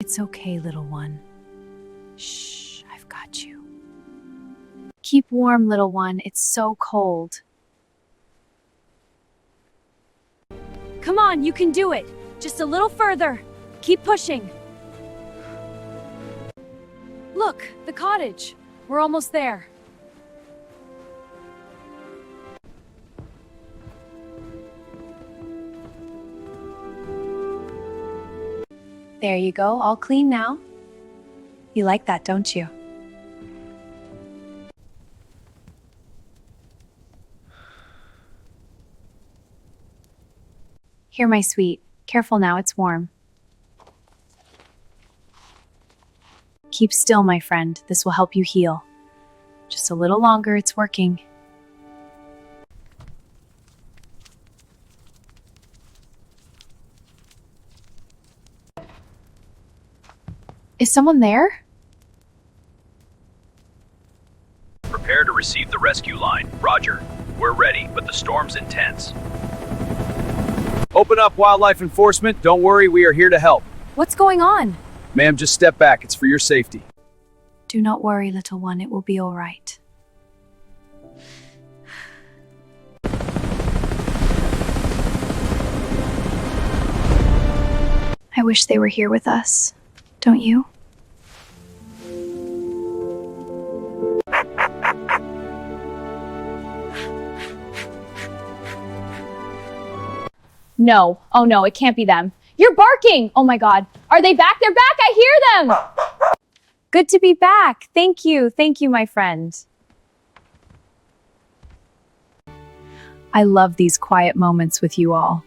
It's okay, little one. Shh, I've got you. Keep warm, little one. It's so cold. Come on, you can do it. Just a little further. Keep pushing. Look, the cottage. We're almost there. There you go, all clean now. You like that, don't you? Here, my sweet. Careful now, it's warm. Keep still, my friend. This will help you heal. Just a little longer, it's working. Is someone there? Prepare to receive the rescue line. Roger. We're ready, but the storm's intense. Open up, wildlife enforcement. Don't worry, we are here to help. What's going on? Ma'am, just step back. It's for your safety. Do not worry, little one. It will be all right. I wish they were here with us. Don't you? No. Oh no, it can't be them. You're barking! Oh my god. Are they back? They're back! I hear them! Good to be back. Thank you. Thank you, my friend. I love these quiet moments with you all.